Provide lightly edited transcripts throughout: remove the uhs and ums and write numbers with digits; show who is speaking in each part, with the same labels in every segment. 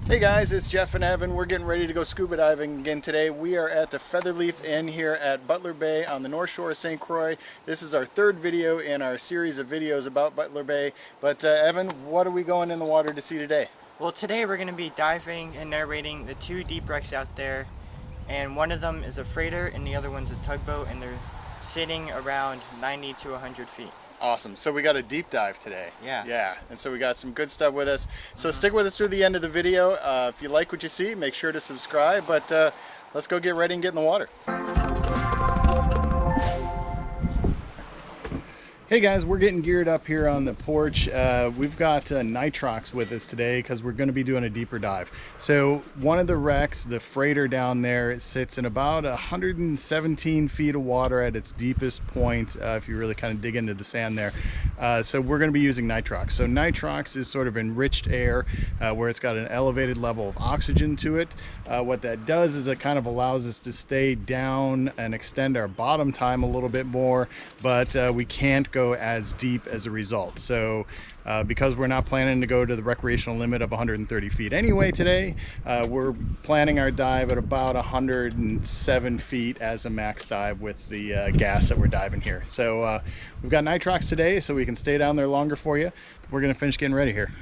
Speaker 1: Hey guys, it's Jeff and Evan. We're getting ready to go scuba diving again today. We are at the Featherleaf Inn here at Butler Bay on the north shore of St. Croix. This is our third video in our series of videos about Butler Bay. But Evan, what are we going in the water to see today?
Speaker 2: Well, today we're going to be diving and narrating the two deep wrecks out there. And one of them is a freighter and the other one's a tugboat, and they're sitting around 90 to 100 feet.
Speaker 1: Awesome. So we got a deep dive today.
Speaker 2: Yeah.
Speaker 1: And so we got some good stuff with us. So stick with us through the end of the video. If you like what you see, make sure to subscribe. But let's go get ready and get in the water. Hey guys, we're getting geared up here on the porch. We've got nitrox with us today because we're going to be doing a deeper dive. So one of the wrecks, the freighter down there, it sits in about 117 feet of water at its deepest point, if you really kind of dig into the sand there. So we're going to be using nitrox. So nitrox is sort of enriched air where it's got an elevated level of oxygen to it. What that does is it kind of allows us to stay down and extend our bottom time a little bit more, but we can't go as deep as a result. So because we're not planning to go to the recreational limit of 130 feet anyway today, we're planning our dive at about 107 feet as a max dive with the gas that we're diving here. So we've got nitrox today so we can stay down there longer for you. We're gonna finish getting ready here.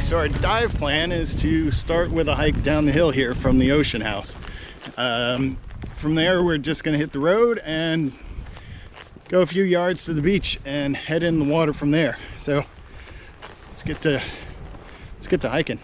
Speaker 1: So our dive plan is to start with a hike down the hill here from the ocean house. From there we're just going to hit the road and go a few yards to the beach and head in the water from there. So let's get to hiking.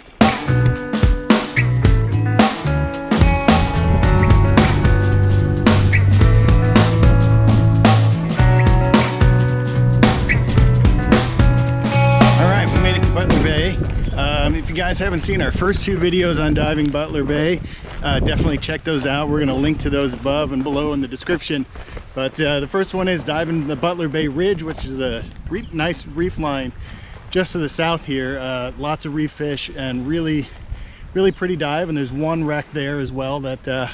Speaker 1: If you guys haven't seen our first two videos on diving Butler Bay, definitely check those out. We're going to link to those above and below in the description. But the first one is diving the Butler Bay Ridge, which is a nice reef line just to the south here. Lots of reef fish and really pretty dive. And there's one wreck there as well that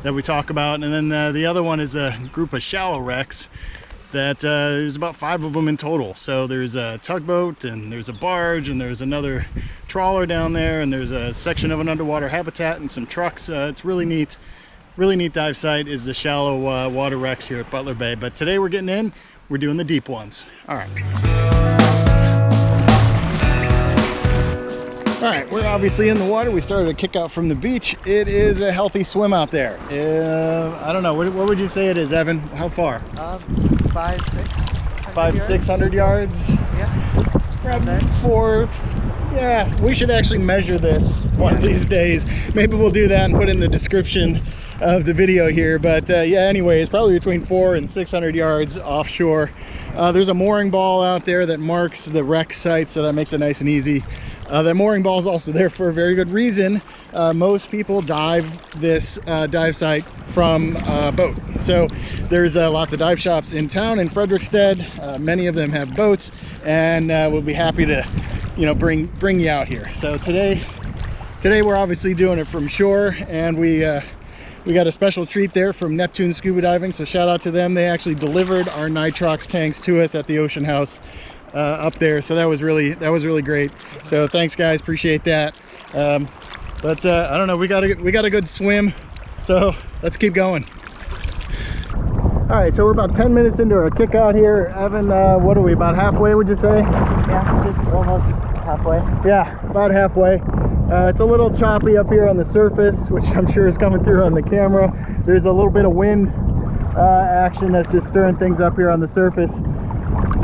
Speaker 1: we talk about. And then the other one is a group of shallow wrecks that there's about 5 of them in total. So there's a tugboat and there's a barge and there's another trawler down there and there's a section of an underwater habitat and some trucks. It's really neat dive site is the shallow water wrecks here at Butler Bay. But today we're getting in, we're doing the deep ones. All right, we're obviously in the water. We started to kick out from the beach. It is a healthy swim out there. I don't know, what would you say it is, Evan? How far? 500-600 yards. Yeah. 4. Yeah, we should actually measure this one of these days. Maybe we'll do that and put in the description of the video here. But yeah, anyway, it's probably between 400 and 600 yards offshore. There's a mooring ball out there that marks the wreck site, so that makes it nice and easy. That mooring ball is also there for a very good reason. Most people dive this dive site from a boat. So there's lots of dive shops in town in Frederiksted. Many of them have boats, and we'll be happy to, bring you out here. So today we're obviously doing it from shore, and we got a special treat there from Neptune Scuba Diving. So shout out to them. They actually delivered our nitrox tanks to us at the ocean house up there, so that was really great. So thanks guys, appreciate that. But I don't know, we got a good swim, so let's keep going. All right, so we're about 10 minutes into our kick out here. Evan, what are we, about halfway, would you say?
Speaker 2: Yeah, just almost halfway.
Speaker 1: Yeah, about halfway. It's a little choppy up here on the surface, which I'm sure is coming through on the camera. There's a little bit of wind action that's just stirring things up here on the surface.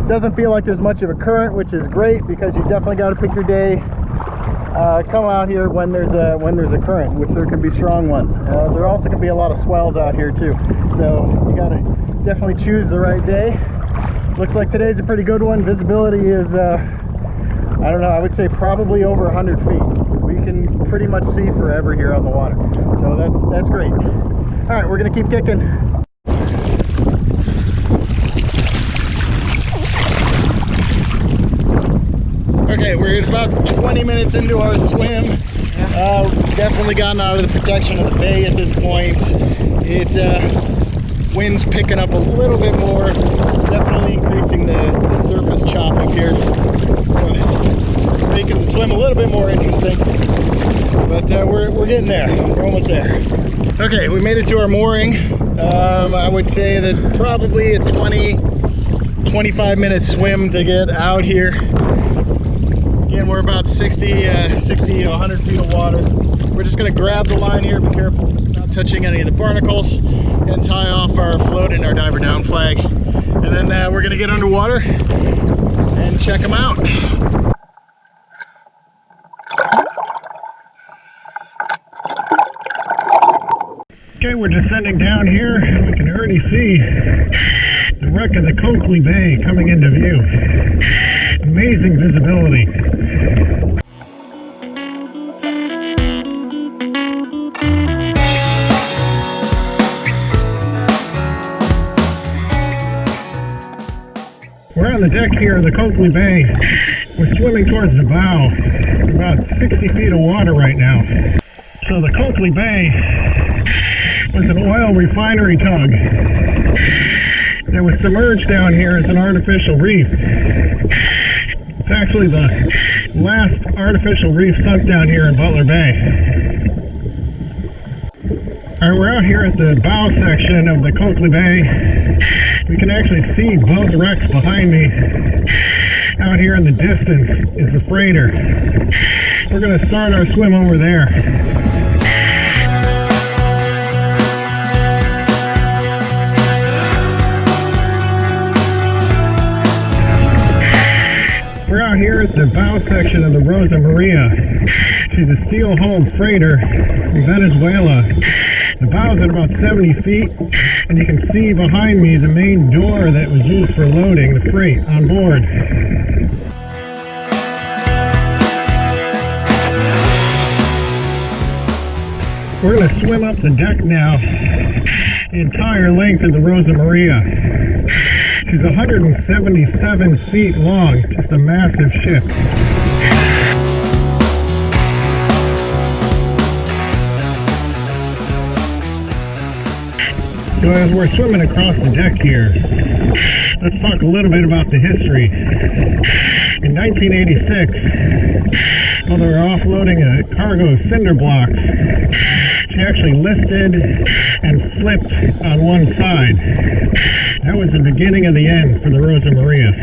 Speaker 1: Doesn't feel like there's much of a current, which is great because you definitely got to pick your day. Come out here when there's a current, which there can be strong ones. There also can be a lot of swells out here too, so you got to definitely choose the right day. Looks like today's a pretty good one. Visibility is I don't know, I would say probably over 100 feet. We can pretty much see forever here on the water, so that's great. All right, we're gonna keep kicking. Okay, we're about 20 minutes into our swim. Definitely gotten out of the protection of the bay at this point. Wind's picking up a little bit more, definitely increasing the surface chopping here. So it's making the swim a little bit more interesting. But we're getting there. We're almost there. Okay, we made it to our mooring. I would say that probably a 20-25 minute swim to get out here. Again, we're about 60 to 100 feet of water. We're just gonna grab the line here, be careful, not touching any of the barnacles, and tie off our float and our diver down flag. And then we're gonna get underwater and check them out. Okay, we're descending down here. We can already see the wreck of the Coakley Bay coming into view. Amazing visibility. We're on the deck here of the Coakley Bay. We're swimming towards the bow. About 60 feet of water right now. So the Coakley Bay was an oil refinery tug that was submerged down here as an artificial reef. It's actually the last artificial reef sunk down here in Butler Bay. Alright, we're out here at the bow section of the Coakley Bay. We can actually see both wrecks behind me. Out here in the distance is the freighter. We're going to start our swim over there. We're out here at the bow section of the Rosa Maria. She's a steel-hulled freighter from Venezuela. The bow's at about 70 feet, and you can see behind me the main door that was used for loading the freight on board. We're going to swim up the deck now, the entire length of the Rosa Maria. She's 177 feet long, just a massive ship. So as we're swimming across the deck here, let's talk a little bit about the history. In 1986, while they were offloading a cargo of cinder blocks, she actually lifted and flipped on one side. That was the beginning of the end for the Rosa Maria.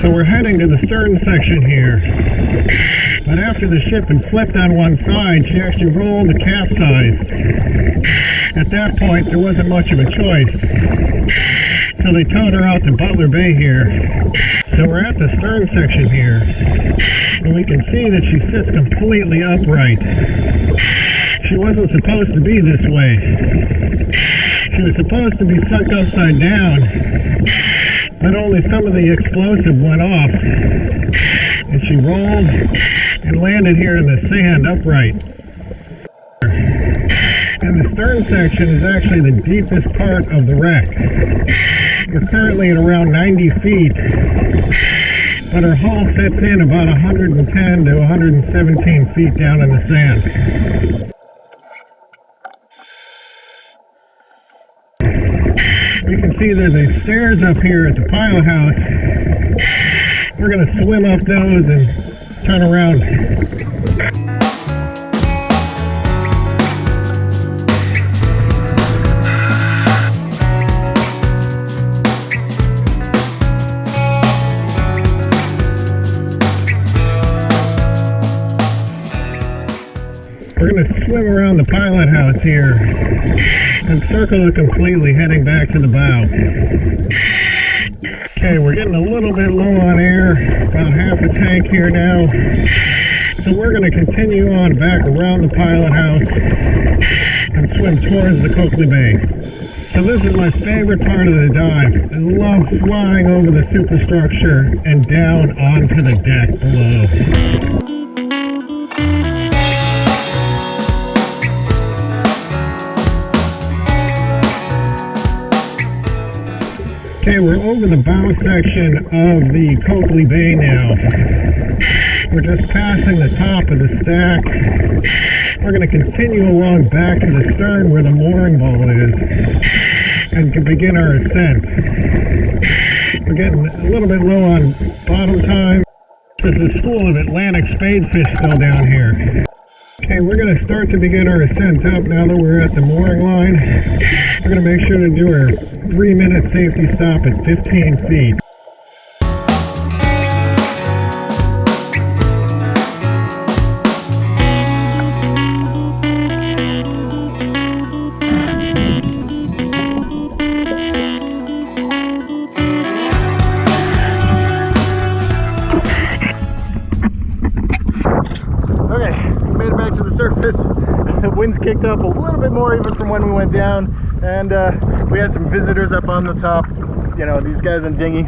Speaker 1: So we're heading to the stern section here. But after the ship had flipped on one side, she actually rolled to capsize. At that point, there wasn't much of a choice. So they towed her out to Butler Bay here. So we're at the stern section here. And we can see that she sits completely upright. She wasn't supposed to be this way. She was supposed to be sunk upside down. But only some of the explosive went off. And she rolled and landed here in the sand upright. And the stern section is actually the deepest part of the wreck. We're currently at around 90 feet, but our hull sits in about 110 to 117 feet down in the sand. You can see there's a stairs up here at the pilot house. We're going to swim up those and turn around. We're going to swim around the pilot house here and circle it completely, heading back to the bow. Okay, we're getting a little bit low on air, about half a tank here now. So we're going to continue on back around the pilot house and swim towards the Coakley Bay. So this is my favorite part of the dive. I love flying over the superstructure and down onto the deck below.
Speaker 3: Okay, we're over the bow section of the Coakley Bay now. We're just passing the top of the stack. We're going to continue along back to the stern where the mooring ball is and can begin our ascent. We're getting a little bit low on bottom time. There's a school of Atlantic Spadefish still down here. Okay, we're going to start to begin our ascent up now that we're at the mooring line. We're going to make sure to do our 3-minute safety stop at 15 feet.
Speaker 1: The wind's kicked up a little bit more even from when we went down, and we had some visitors up on the top, you know, these guys in dinghy,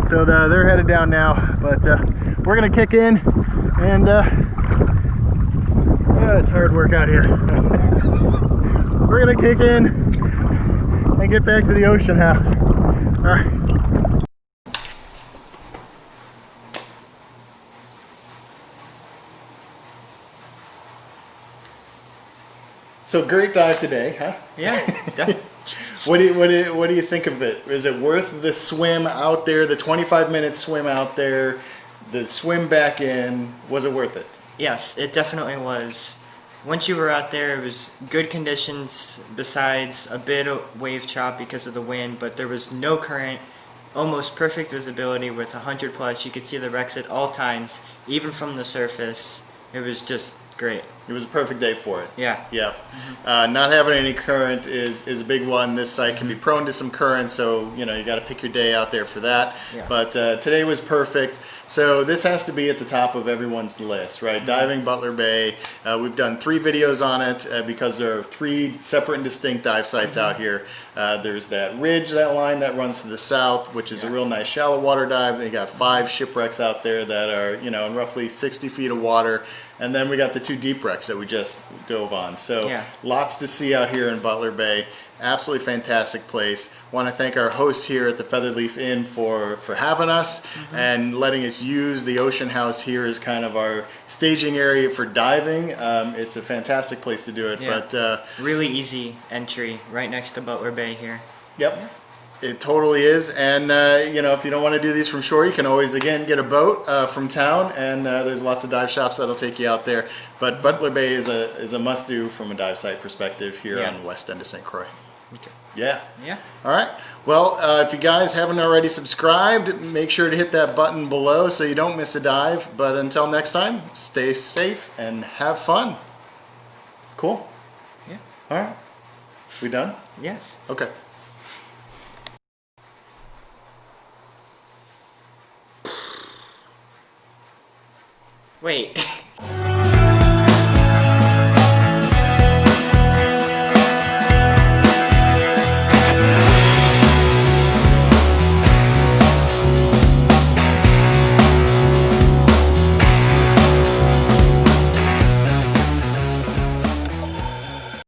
Speaker 1: so they're headed down now, but we're gonna kick in, and it's hard work out here. We're gonna kick in and get back to the ocean house. All right. So great dive today, huh?
Speaker 2: Yeah.
Speaker 1: What do you think of it? Is it worth the swim out there, the 25-minute swim out there, the swim back in? Was it worth it?
Speaker 2: Yes, it definitely was. Once you were out there, it was good conditions besides a bit of wave chop because of the wind, but there was no current, almost perfect visibility with 100 plus. You could see the wrecks at all times, even from the surface. It was just great.
Speaker 1: It was a perfect day for it.
Speaker 2: Yeah.
Speaker 1: Yeah. Not having any current is a big one. This site can be prone to some current, so you know you got to pick your day out there for that.
Speaker 2: Yeah.
Speaker 1: But today was perfect. So this has to be at the top of everyone's list, right? Diving Butler Bay. We've done 3 videos on it because there are 3 separate and distinct dive sites out here. There's that ridge, that line that runs to the south, which is a real nice shallow water dive. They got 5 shipwrecks out there that are, you know, in roughly 60 feet of water. And then we got the 2 deep wrecks that we just dove on. So lots to see out here in Butler Bay. Absolutely fantastic place. Want to thank our hosts here at the Featherleaf Inn for having us and letting us use the ocean house here as kind of our staging area for diving. It's a fantastic place to do it.
Speaker 2: Yeah.
Speaker 1: But
Speaker 2: really easy entry right next to Butler Bay here.
Speaker 1: Yep. It totally is, and you know, if you don't want to do these from shore, you can always again get a boat from town, and there's lots of dive shops that'll take you out there. But Butler Bay is a must-do from a dive site perspective here on the west end of St. Croix.
Speaker 2: Okay.
Speaker 1: Yeah.
Speaker 2: Yeah.
Speaker 1: All right. Well, if you guys haven't already subscribed, make sure to hit that button below so you don't miss a dive. But until next time, stay safe and have fun. Cool.
Speaker 2: Yeah.
Speaker 1: All right. We done?
Speaker 2: Yes.
Speaker 1: Okay.
Speaker 2: Wait.